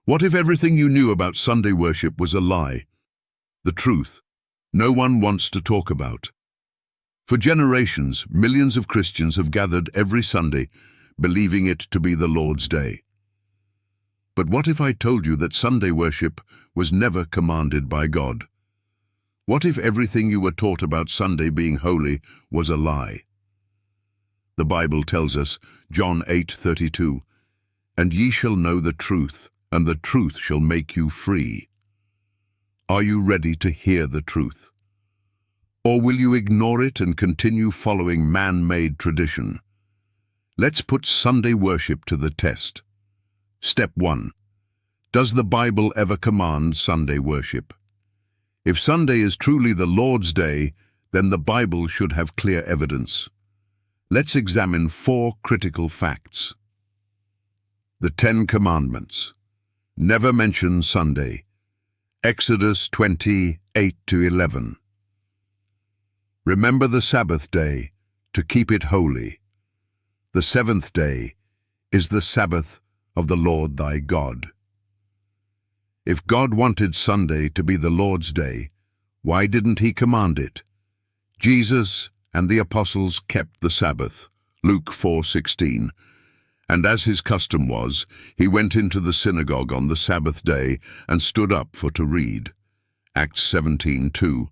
What if everything you knew about Sunday worship was a lie? The truth no one wants to talk about. For generations, millions of Christians have gathered every Sunday, believing it to be the Lord's Day. But what if I told you that Sunday worship was never commanded by God? What if everything you were taught about Sunday being holy was a lie? The Bible tells us, John 8:32, "And ye shall know the truth, and the truth shall make you free." Are you ready to hear the truth? Or will you ignore it and continue following man-made tradition? Let's put Sunday worship to the test. Step 1. Does the Bible ever command Sunday worship? If Sunday is truly the Lord's Day, then the Bible should have clear evidence. Let's examine 4 critical facts. The 10 Commandments. Never mention Sunday. Exodus 20:8-11. Remember the Sabbath day, to keep it holy. The 7th day is the Sabbath of the Lord thy God. If God wanted Sunday to be the Lord's Day, why didn't he command it? Jesus and the apostles kept the Sabbath, Luke 4:16, and as his custom was, he went into the synagogue on the Sabbath day and stood up for to read, Acts 17:2,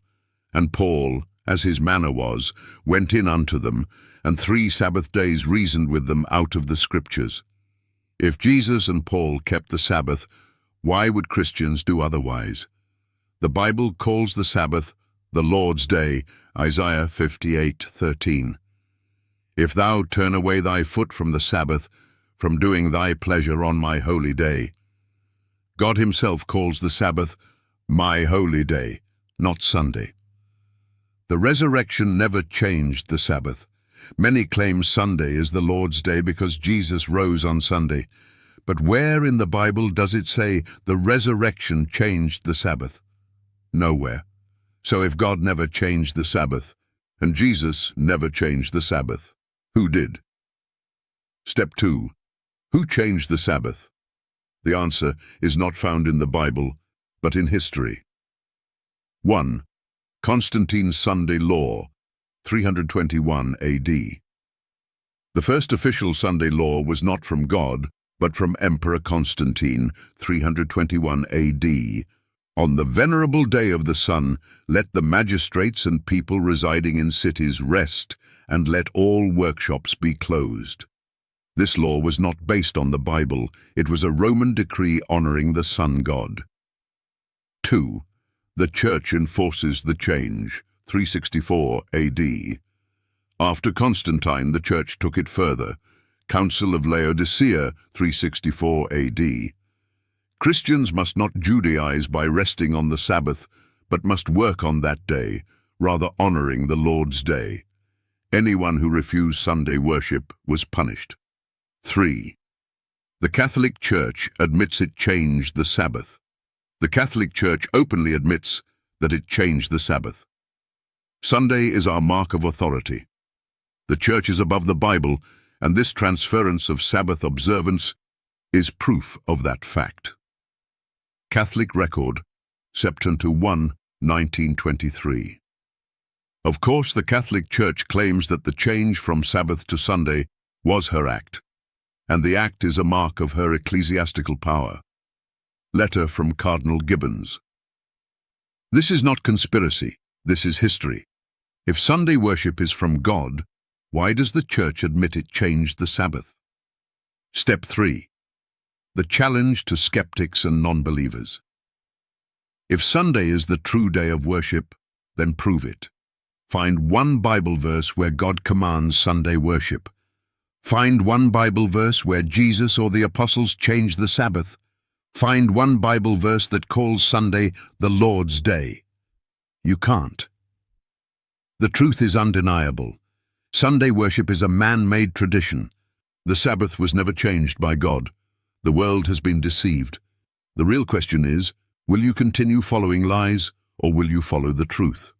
and Paul, as his manner was, went in unto them, and 3 Sabbath days reasoned with them out of the Scriptures. If Jesus and Paul kept the Sabbath, why would Christians do otherwise? The Bible calls the Sabbath the Lord's Day, Isaiah 58:13. If thou turn away thy foot from the Sabbath, from doing thy pleasure on my holy day. God himself calls the Sabbath my holy day, not Sunday. The resurrection never changed the Sabbath. Many claim Sunday is the Lord's Day because Jesus rose on Sunday. But where in the Bible does it say the resurrection changed the Sabbath? Nowhere. So if God never changed the Sabbath, and Jesus never changed the Sabbath, who did? Step 2. Who changed the Sabbath? The answer is not found in the Bible, but in history. 1. Constantine's Sunday Law, 321 AD. The first official Sunday law was not from God, but from Emperor Constantine, 321 AD. On the venerable day of the sun, let the magistrates and people residing in cities rest, and let all workshops be closed. This law was not based on the Bible. It was a Roman decree honoring the sun god. 2. The Church enforces the change, 364 AD. After Constantine, the Church took it further. Council of Laodicea, 364 AD. Christians must not Judaize by resting on the Sabbath, but must work on that day, rather honoring the Lord's Day. Anyone who refused Sunday worship was punished. 3. The Catholic Church admits it changed the Sabbath. The Catholic Church openly admits that it changed the Sabbath. Sunday is our mark of authority. The Church is above the Bible, and this transference of Sabbath observance is proof of that fact. Catholic Record, September 1, 1923. Of course, the Catholic Church claims that the change from Sabbath to Sunday was her act, and the act is a mark of her ecclesiastical power. Letter from Cardinal Gibbons. This is not conspiracy, this is history. If Sunday worship is from God, why does the Church admit it changed the Sabbath? Step 3. The challenge to skeptics and non-believers. If Sunday is the true day of worship, then prove it. Find one Bible verse where God commands Sunday worship. Find one Bible verse where Jesus or the apostles changed the Sabbath. Find one Bible verse that calls Sunday the Lord's Day. You can't. The truth is undeniable. Sunday worship is a man-made tradition. The Sabbath was never changed by God. The world has been deceived. The real question is, will you continue following lies, or will you follow the truth?